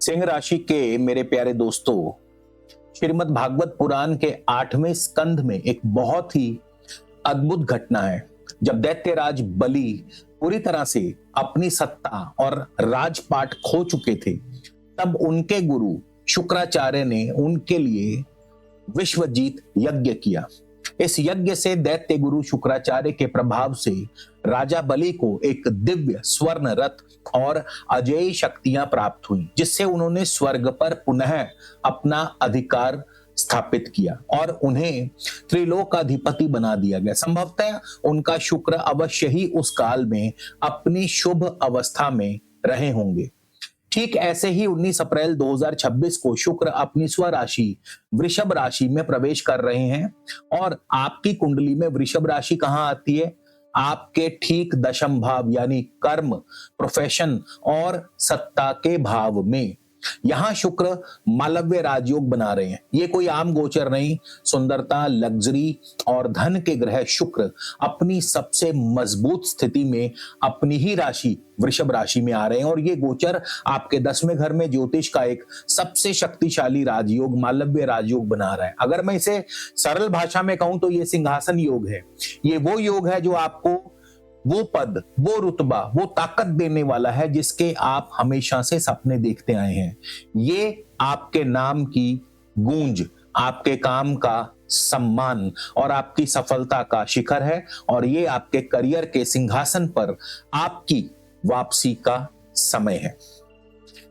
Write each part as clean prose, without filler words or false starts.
सिंह राशि के मेरे प्यारे दोस्तों, श्रीमद् भागवत पुराण के 8वें स्कंध में एक बहुत ही अद्भुत घटना है। जब दैत्यराज बलि पूरी तरह से अपनी सत्ता और राजपाट खो चुके थे, तब उनके गुरु शुक्राचार्य ने उनके लिए विश्वजीत यज्ञ किया। इस यज्ञ से दैत्य गुरु शुक्राचार्य के प्रभाव से राजा बलि को एक दिव्य स्वर्ण रथ और अजेय शक्तियां प्राप्त हुई, जिससे उन्होंने स्वर्ग पर पुनः अपना अधिकार स्थापित किया और उन्हें त्रिलोकाधिपति बना दिया गया। संभवतः उनका शुक्र अवश्य ही उस काल में अपनी शुभ अवस्था में रहे होंगे। ठीक ऐसे ही 19 अप्रैल 2026 को शुक्र अपनी स्वराशि वृषभ राशि में प्रवेश कर रहे हैं और आपकी कुंडली में वृषभ राशि कहां आती है? आपके ठीक दशम भाव यानी कर्म, प्रोफेशन और सत्ता के भाव में। यहां शुक्र मालव्य राजयोग बना रहे हैं। ये कोई आम गोचर नहीं। सुंदरता, लग्जरी और धन के ग्रह शुक्र अपनी सबसे मजबूत स्थिति में अपनी ही राशि वृषभ राशि में आ रहे हैं और ये गोचर आपके 10वें घर में ज्योतिष का एक सबसे शक्तिशाली राजयोग मालव्य राजयोग बना रहा है। अगर मैं इसे सरल भाषा में कहूं तो ये सिंहासन योग है। ये वो योग है जो आपको वो पद, वो रुतबा, वो ताकत देने वाला है जिसके आप हमेशा से सपने देखते आए हैं। ये आपके नाम की गूंज, आपके काम का सम्मान और आपकी सफलता का शिखर है और ये आपके करियर के सिंहासन पर आपकी वापसी का समय है।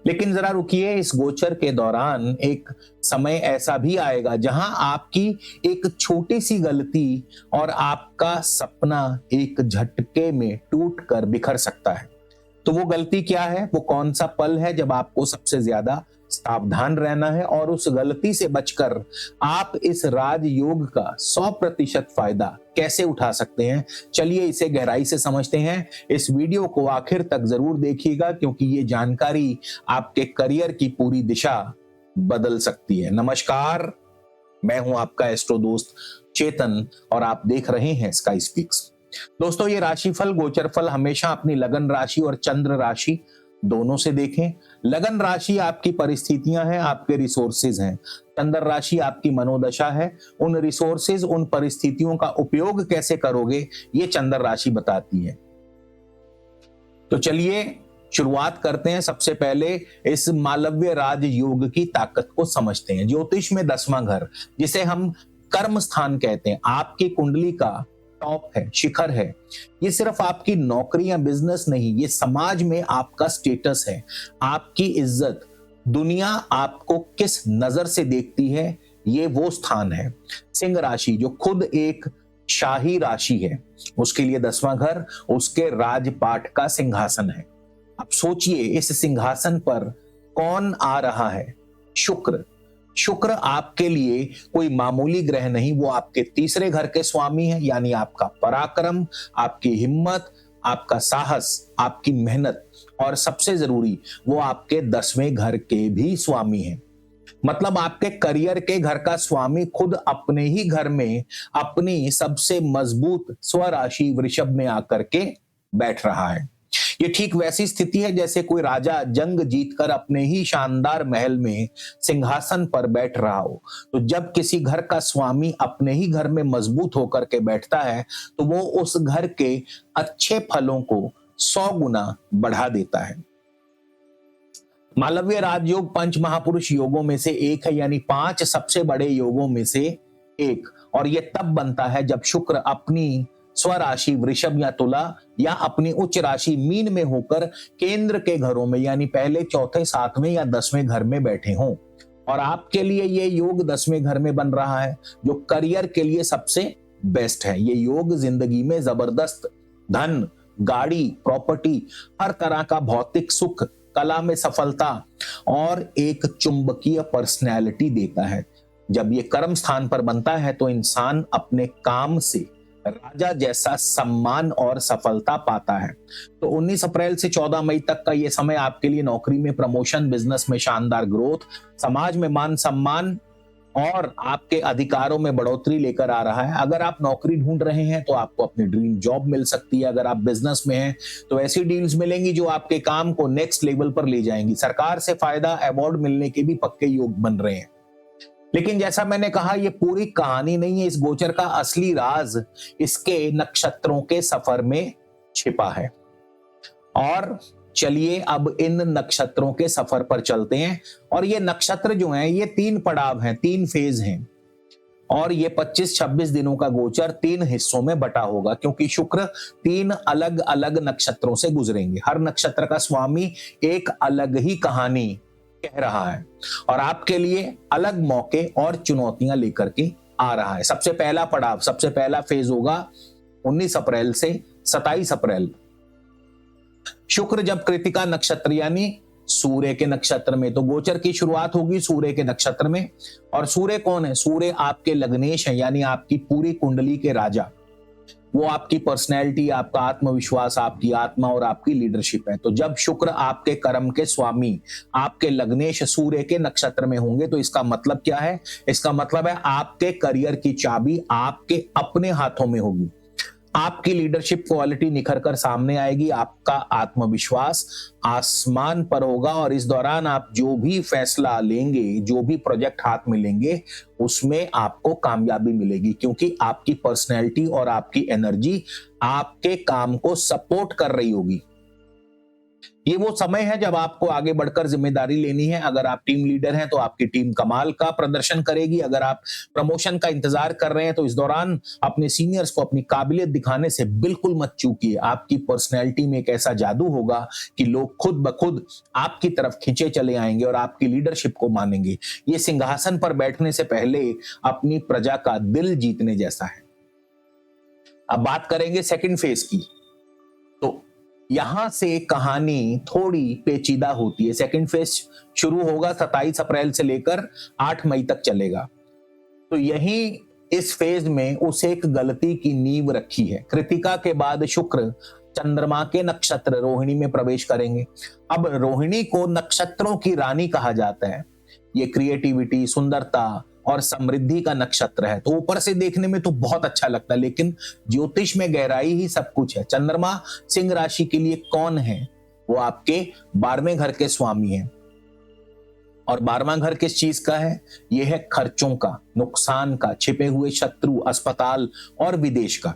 लेकिन जरा रुकिए, इस गोचर के दौरान एक समय ऐसा भी आएगा जहां आपकी एक छोटी सी गलती और आपका सपना एक झटके में टूट कर बिखर सकता है। तो वो गलती क्या है? वो कौन सा पल है जब आपको सबसे ज्यादा सावधान रहना है और उस गलती से बचकर आप इस राजयोग का 100% फायदा कैसे उठा सकते हैं? चलिए इसे गहराई से समझते हैं। इस वीडियो को आखिर तक जरूर देखिएगा क्योंकि ये जानकारी आपके करियर की पूरी दिशा बदल सकती है। नमस्कार, मैं हूं आपका एस्ट्रो दोस्त चेतन और आप देख रहे हैं स्काई स्पीक्स। दोस्तों, ये राशिफल गोचर फल हमेशा अपनी लगन राशि और चंद्र राशि दोनों से देखें। लगन राशि आपकी परिस्थितियां हैं, आपके रिसोर्सेज हैं। चंद्र राशि आपकी मनोदशा है। उन रिसोर्सेज, उन परिस्थितियों का उपयोग कैसे करोगे, ये चंद्र राशि बताती है। तो चलिए शुरुआत करते हैं। सबसे पहले इस मालव्य राज योग की ताकत को समझते हैं। ज्योतिष में 10वां घर, जिसे हम कर्म स्थान कहते हैं, आपकी कुंडली का टॉप है, शिखर है। ये सिर्फ आपकी नौकरी या बिजनेस नहीं, ये समाज में आपका स्टेटस है, आपकी इज्जत, दुनिया आपको किस नजर से देखती है, ये वो स्थान है। सिंह राशि जो खुद एक शाही राशि है, उसके लिए 10वां घर उसके राजपाट का सिंहासन है। अब सोचिए, इस सिंहासन पर कौन आ रहा है? शुक्र। शुक्र आपके लिए कोई मामूली ग्रह नहीं, वो आपके 3रे घर के स्वामी है, यानी आपका पराक्रम, आपकी हिम्मत, आपका साहस, आपकी मेहनत और सबसे जरूरी वो आपके 10वें घर के भी स्वामी हैं। मतलब आपके करियर के घर का स्वामी खुद अपने ही घर में अपनी सबसे मजबूत स्वराशि वृषभ में आकर के बैठ रहा है। ये ठीक वैसी स्थिति है जैसे कोई राजा जंग जीतकर अपने ही शानदार महल में सिंहासन पर बैठ रहा हो। तो जब किसी घर का स्वामी अपने ही घर में मजबूत होकर के बैठता है तो वो उस घर के अच्छे फलों को 100 गुना बढ़ा देता है। मालव्य राजयोग 5 महापुरुष योगों में से एक है, यानी 5 सबसे बड़े योगों में से एक। और यह तब बनता है जब शुक्र अपनी स्वराशि वृषभ या तुला या अपनी उच्च राशि मीन में होकर केंद्र के घरों में यानी पहले, चौथे, 7वें या 10वें घर में बैठे हों। और आपके लिए ये योग 10वें घर में बन रहा है जो करियर के लिए सबसे बेस्ट है। ये योग जिंदगी में जबरदस्त धन, गाड़ी, प्रॉपर्टी, हर तरह का भौतिक सुख, कला में सफलता और एक चुंबकीय पर्सनैलिटी देता है। जब ये कर्म स्थान पर बनता है तो इंसान अपने काम से राजा जैसा सम्मान और सफलता पाता है। तो 19 अप्रैल से 14 मई तक का ये समय आपके लिए नौकरी में प्रमोशन, बिजनेस में शानदार ग्रोथ, समाज में मान सम्मान और आपके अधिकारों में बढ़ोतरी लेकर आ रहा है। अगर आप नौकरी ढूंढ रहे हैं तो आपको अपनी ड्रीम जॉब मिल सकती है। अगर आप बिजनेस में हैं तो ऐसी डील्स मिलेंगी जो आपके काम को नेक्स्ट लेवल पर ले जाएंगी। सरकार से फायदा, अवार्ड मिलने के भी पक्के योग बन रहे हैं। लेकिन जैसा मैंने कहा, ये पूरी कहानी नहीं है। इस गोचर का असली राज इसके नक्षत्रों के सफर में छिपा है। और चलिए अब इन नक्षत्रों के सफर पर चलते हैं। और ये नक्षत्र जो हैं, ये 3 पड़ाव हैं, 3 फेज हैं। और ये 25-26 दिनों का गोचर 3 हिस्सों में बटा होगा, क्योंकि शुक्र 3 अलग अलग नक्षत्रों से गुजरेंगे। हर नक्षत्र का स्वामी एक अलग ही कहानी कह रहा है और आपके लिए अलग मौके और चुनौतियां लेकर के आ रहा है। सबसे पहला पड़ाव, सबसे पहला फेज होगा 19 अप्रैल से 27 अप्रैल। शुक्र जब कृतिका नक्षत्र यानी सूर्य के नक्षत्र में, तो गोचर की शुरुआत होगी सूर्य के नक्षत्र में। और सूर्य कौन है? सूर्य आपके लग्नेश है, यानी आपकी पूरी कुंडली के राजा। वो आपकी पर्सनैलिटी, आपका आत्मविश्वास, आपकी आत्मा और आपकी लीडरशिप है। तो जब शुक्र आपके कर्म के स्वामी, आपके लग्नेश सूर्य के नक्षत्र में होंगे, तो इसका मतलब क्या है? इसका मतलब है आपके करियर की चाबी आपके अपने हाथों में होगी। आपकी लीडरशिप क्वालिटी निखर कर सामने आएगी, आपका आत्मविश्वास आसमान पर होगा। और इस दौरान आप जो भी फैसला लेंगे, जो भी प्रोजेक्ट हाथ में लेंगे, उसमें आपको कामयाबी मिलेगी, क्योंकि आपकी पर्सनैलिटी और आपकी एनर्जी आपके काम को सपोर्ट कर रही होगी। ये वो समय है जब आपको आगे बढ़कर जिम्मेदारी लेनी है। अगर आप टीम लीडर हैं तो आपकी टीम कमाल का प्रदर्शन करेगी। अगर आप प्रमोशन का इंतजार कर रहे हैं तो इस दौरान अपने सीनियर्स को अपनी काबिलियत दिखाने से बिल्कुल मत चूकिए। आपकी पर्सनैलिटी में एक ऐसा जादू होगा कि लोग खुद ब खुद आपकी तरफ खींचे चले आएंगे और आपकी लीडरशिप को मानेंगे। ये सिंहासन पर बैठने से पहले अपनी प्रजा का दिल जीतने जैसा है। अब बात करेंगे सेकंड फेज की। तो यहां से कहानी थोड़ी पेचीदा होती है। सेकंड फेज शुरू होगा 27 अप्रैल से लेकर 8 मई तक चलेगा। तो यही इस फेज में उस एक गलती की नींव रखी है। कृतिका के बाद शुक्र चंद्रमा के नक्षत्र रोहिणी में प्रवेश करेंगे। अब रोहिणी को नक्षत्रों की रानी कहा जाता है। ये क्रिएटिविटी, सुंदरता और समृद्धि का नक्षत्र है। तो ऊपर से देखने में तो बहुत अच्छा लगता है, लेकिन ज्योतिष में गहराई ही सब कुछ है। चंद्रमा सिंह राशि के लिए कौन है? वो आपके 12वें घर के स्वामी हैं। और 12वां घर किस चीज का है? ये है खर्चों का, नुकसान का, छिपे हुए शत्रु, अस्पताल और विदेश का।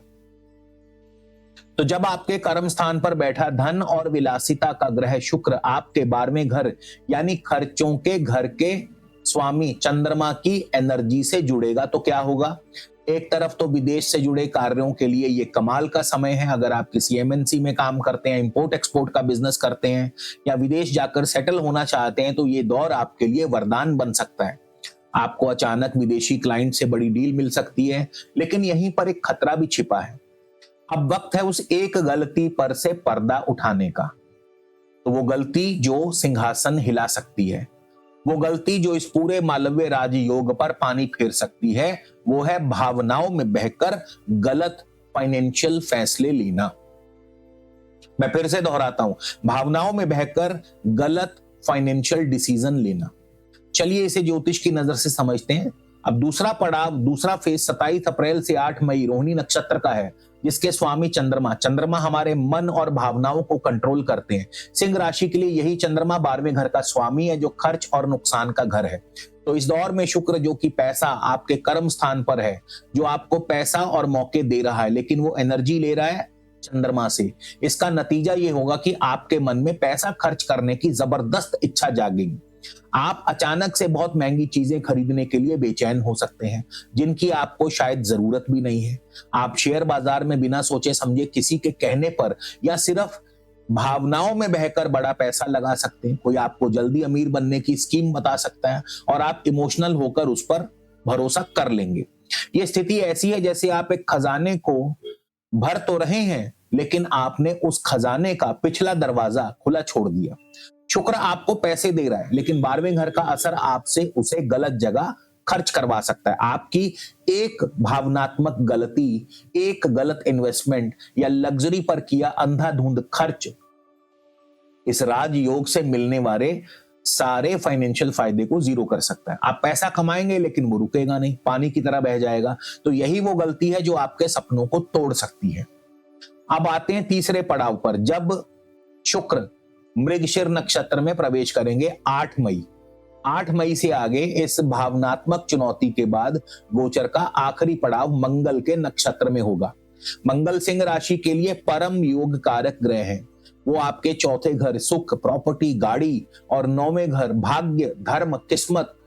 तो जब आपके कर्म स्थान पर बैठा धन और विलासिता का ग्रह शुक्र आपके 12वें घर यानी खर्चों के घर के स्वामी चंद्रमा की एनर्जी से जुड़ेगा, तो क्या होगा? एक तरफ तो विदेश से जुड़े कार्यों के लिए ये कमाल का समय है। अगर आप किसी एमएनसी में काम करते हैं, इंपोर्ट एक्सपोर्ट का बिजनेस करते हैं या विदेश जाकर सेटल होना चाहते हैं, तो ये दौर आपके लिए वरदान बन सकता है। आपको अचानक विदेशी क्लाइंट से बड़ी डील मिल सकती है, लेकिन यहीं पर एक खतरा भी छिपा है। अब वक्त है उस एक गलती पर से पर्दा उठाने का। तो वो गलती जो सिंहासन हिला सकती है, वो गलती जो इस पूरे मालव्य राजयोग पर पानी फेर सकती है, वो है भावनाओं में बहकर गलत फाइनेंशियल फैसले लेना। मैं फिर से दोहराता हूं, भावनाओं में बहकर गलत फाइनेंशियल डिसीजन लेना। चलिए इसे ज्योतिष की नजर से समझते हैं। अब दूसरा पड़ाव, दूसरा फेज 27 अप्रैल से 8 मई रोहिणी नक्षत्र का है, जिसके स्वामी चंद्रमा हमारे मन और भावनाओं को कंट्रोल करते हैं। सिंह राशि के लिए यही चंद्रमा 12वें घर का स्वामी है, जो खर्च और नुकसान का घर है। तो इस दौर में शुक्र जो कि पैसा आपके कर्म स्थान पर है, जो आपको पैसा और मौके दे रहा है, लेकिन वो एनर्जी ले रहा है चंद्रमा से। इसका नतीजा ये होगा कि आपके मन में पैसा खर्च करने की जबरदस्त इच्छा जागेगी। आप अचानक से बहुत महंगी चीजें खरीदने के लिए बेचैन हो सकते हैं, जिनकी आपको शायद जरूरत भी नहीं है। आप शेयर बाजार में बिना सोचे समझे किसी के कहने पर या सिर्फ भावनाओं में बहकर बड़ा पैसा लगा सकते हैं। कोई आपको जल्दी अमीर बनने की स्कीम बता सकता है और आप इमोशनल होकर उस पर भरोसा कर लेंगे। ये स्थिति ऐसी है जैसे आप एक खजाने को भर तो रहे हैं, लेकिन आपने उस खजाने का पिछला दरवाजा खुला छोड़ दिया। शुक्र आपको पैसे दे रहा है, लेकिन 12वें घर का असर आपसे उसे गलत जगह खर्च करवा सकता है। आपकी एक भावनात्मक गलती, एक गलत इन्वेस्टमेंट या लग्जरी पर किया अंधाधुंध खर्च इस राजयोग से मिलने वाले सारे फाइनेंशियल फायदे को जीरो कर सकता है। आप पैसा कमाएंगे लेकिन वो रुकेगा नहीं, पानी की तरह बह जाएगा। तो यही वो गलती है जो आपके सपनों को तोड़ सकती है। अब आते हैं तीसरे पड़ाव पर, जब शुक्र मृगशिर नक्षत्र में प्रवेश करेंगे 8 मई। 8 मई से आगे इस भावनात्मक चुनौती के बाद गोचर का आखिरी पड़ाव मंगल के नक्षत्र में होगा। मंगल सिंह राशि के लिए परम योग कारक ग्रह है। वो आपके चौथे घर सुख, प्रॉपर्टी, गाड़ी और नौवें घर भाग्य, धर्म, किस्मत,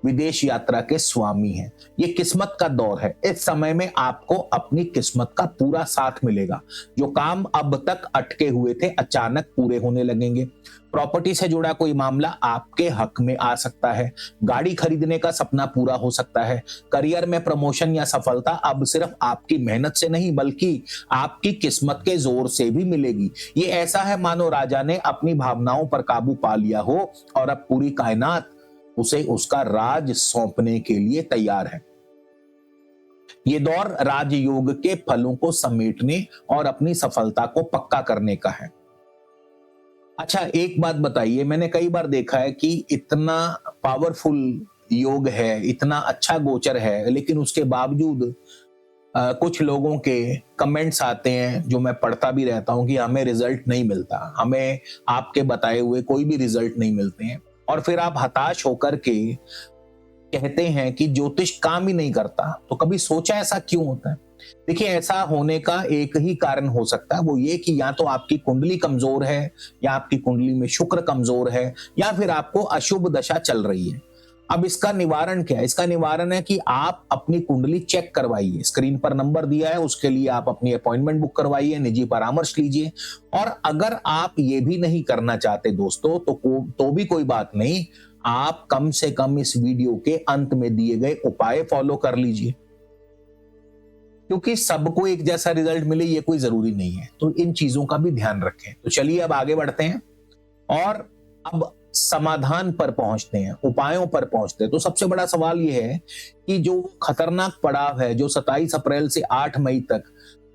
विदेश यात्रा के स्वामी हैं। ये किस्मत का दौर है। इस समय में आपको अपनी किस्मत का पूरा साथ मिलेगा। जो काम अब तक अटके हुए थे अचानक पूरे होने लगेंगे। प्रॉपर्टी से जुड़ा कोई मामला आपके हक में आ सकता है। गाड़ी खरीदने का सपना पूरा हो सकता है। करियर में प्रमोशन या सफलता अब सिर्फ आपकी मेहनत से नहीं बल्कि आपकी किस्मत के जोर से भी मिलेगी। ये ऐसा है मानो राजा ने अपनी भावनाओं पर काबू पा लिया हो और अब पूरी कायनात उसे उसका राज सौंपने के लिए तैयार है। ये दौर राजयोग के फलों को समेटने और अपनी सफलता को पक्का करने का है। अच्छा, एक बात बताइए, मैंने कई बार देखा है कि इतना पावरफुल योग है, इतना अच्छा गोचर है, लेकिन उसके बावजूद कुछ लोगों के कमेंट्स आते हैं जो मैं पढ़ता भी रहता हूं कि हमें रिजल्ट नहीं मिलता, हमें आपके बताए हुए कोई भी रिजल्ट नहीं मिलते हैं। और फिर आप हताश होकर के कहते हैं कि ज्योतिष काम ही नहीं करता। तो कभी सोचा ऐसा क्यों होता है? देखिए, ऐसा होने का एक ही कारण हो सकता है, वो ये कि या तो आपकी कुंडली कमजोर है, या आपकी कुंडली में शुक्र कमजोर है, या फिर आपको अशुभ दशा चल रही है। अब इसका निवारण क्या है? इसका निवारण है कि आप अपनी कुंडली चेक करवाइए। स्क्रीन पर नंबर दिया है, उसके लिए आप अपनी अपॉइंटमेंट बुक करवाइए, निजी परामर्श लीजिए। और अगर आप ये भी नहीं करना चाहते दोस्तों तो भी कोई बात नहीं, आप कम से कम इस वीडियो के अंत में दिए गए उपाय फॉलो कर लीजिए, क्योंकि सबको एक जैसा रिजल्ट मिले ये कोई जरूरी नहीं है। तो इन चीजों का भी ध्यान रखें। तो चलिए अब आगे बढ़ते हैं और अब समाधान पर पहुंचते हैं, उपायों पर पहुंचते हैं। तो सबसे बड़ा सवाल यह है कि जो खतरनाक पड़ाव है, जो 27 अप्रैल से 8 मई तक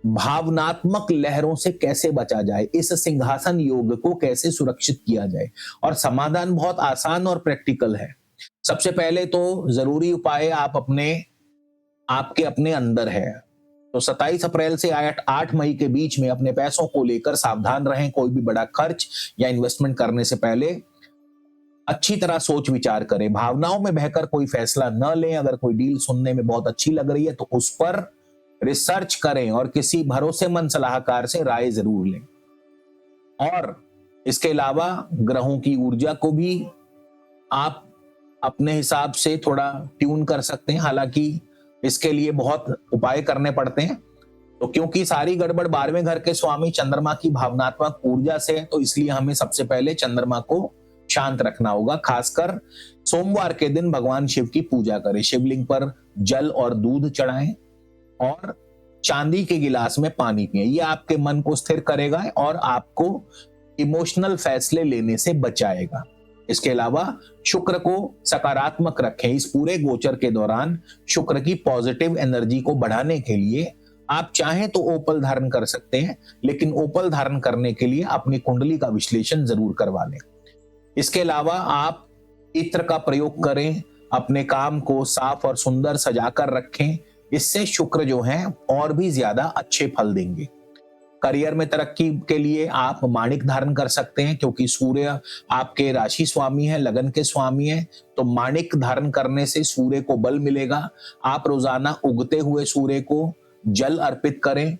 भावनात्मक लहरों से कैसे बचा जाए, इस सिंहासन योग को कैसे सुरक्षित किया जाए। और समाधान बहुत आसान और प्रैक्टिकल है। सबसे पहले तो जरूरी उपाय आपके अपने अंदर है। तो 27 अप्रैल से 8 मई के बीच में अपने पैसों को लेकर सावधान रहें। कोई भी बड़ा खर्च या इन्वेस्टमेंट करने से पहले अच्छी तरह सोच विचार करें। भावनाओं में बहकर कोई फैसला न लें। अगर कोई डील सुनने में बहुत अच्छी लग रही है तो उस पर रिसर्च करें और किसी भरोसेमंद सलाहकार से राय जरूर लें। और इसके अलावा ग्रहों की ऊर्जा को भी आप अपने हिसाब से थोड़ा ट्यून कर सकते हैं। हालांकि इसके लिए बहुत उपाय करने पड़ते हैं। तो क्योंकि सारी गड़बड़ 12वें घर के स्वामी चंद्रमा की भावनात्मक ऊर्जा से है, तो इसलिए हमें सबसे पहले चंद्रमा को शांत रखना होगा। खासकर सोमवार के दिन भगवान शिव की पूजा करें। शिवलिंग पर जल और दूध चढ़ाएं और चांदी के गिलास में पानी पिएं। ये आपके मन को स्थिर करेगा और आपको इमोशनल फैसले लेने से बचाएगा। इसके अलावा शुक्र को सकारात्मक रखें। इस पूरे गोचर के दौरान शुक्र की पॉजिटिव एनर्जी को बढ़ाने के लिए आप चाहें तो ओपल धारण कर सकते हैं, लेकिन ओपल धारण करने के लिए अपनी कुंडली का विश्लेषण जरूर करवा लें। इसके अलावा आप इत्र का प्रयोग करें। अपने काम को साफ और सुंदर सजाकर रखें। इससे शुक्र जो है और भी ज्यादा अच्छे फल देंगे। करियर में तरक्की के लिए आप माणिक धारण कर सकते हैं, क्योंकि सूर्य आपके राशि स्वामी है, लगन के स्वामी है। तो माणिक धारण करने से सूर्य को बल मिलेगा। आप रोजाना उगते हुए सूर्य को जल अर्पित करें।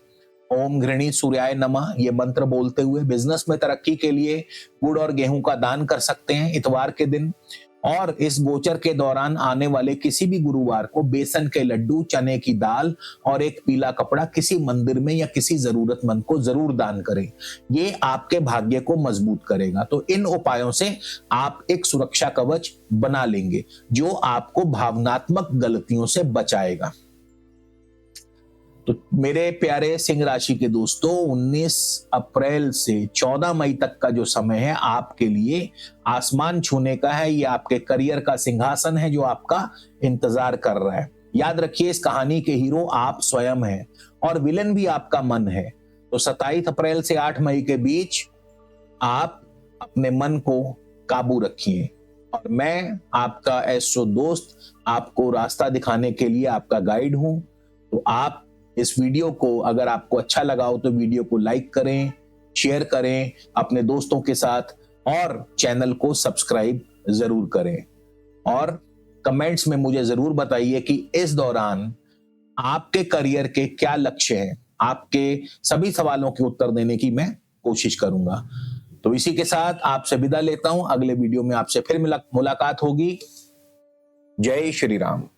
ओम घृणी सूर्याय नमः ये मंत्र बोलते हुए। बिजनेस में तरक्की के लिए गुड़ और गेहूं का दान कर सकते हैं इतवार के दिन। और इस गोचर के दौरान आने वाले किसी भी गुरुवार को बेसन के लड्डू, चने की दाल और एक पीला कपड़ा किसी मंदिर में या किसी जरूरतमंद को जरूर दान करें। ये आपके भाग्य को मजबूत करेगा। तो इन उपायों से आप एक सुरक्षा कवच बना लेंगे जो आपको भावनात्मक गलतियों से बचाएगा। तो मेरे प्यारे सिंह राशि के दोस्तों, 19 अप्रैल से 14 मई तक का जो समय है आपके लिए आसमान छूने का है। ये आपके करियर का सिंहासन है जो आपका इंतजार कर रहा है। याद रखिए, इस कहानी के हीरो आप स्वयं हैं और विलन भी आपका मन है। तो 27 अप्रैल से 8 मई के बीच आप अपने मन को काबू रखिए। और मैं आपका एस्ट्रो दोस्त आपको रास्ता दिखाने के लिए आपका गाइड हूं। तो आप इस वीडियो को, अगर आपको अच्छा लगा हो तो वीडियो को लाइक करें, शेयर करें अपने दोस्तों के साथ और चैनल को सब्सक्राइब जरूर करें। और कमेंट्स में मुझे जरूर बताइए कि इस दौरान आपके करियर के क्या लक्ष्य हैं। आपके सभी सवालों के उत्तर देने की मैं कोशिश करूंगा। तो इसी के साथ आपसे विदा लेता हूं। अगले वीडियो में आपसे फिर मुलाकात होगी। जय श्री राम।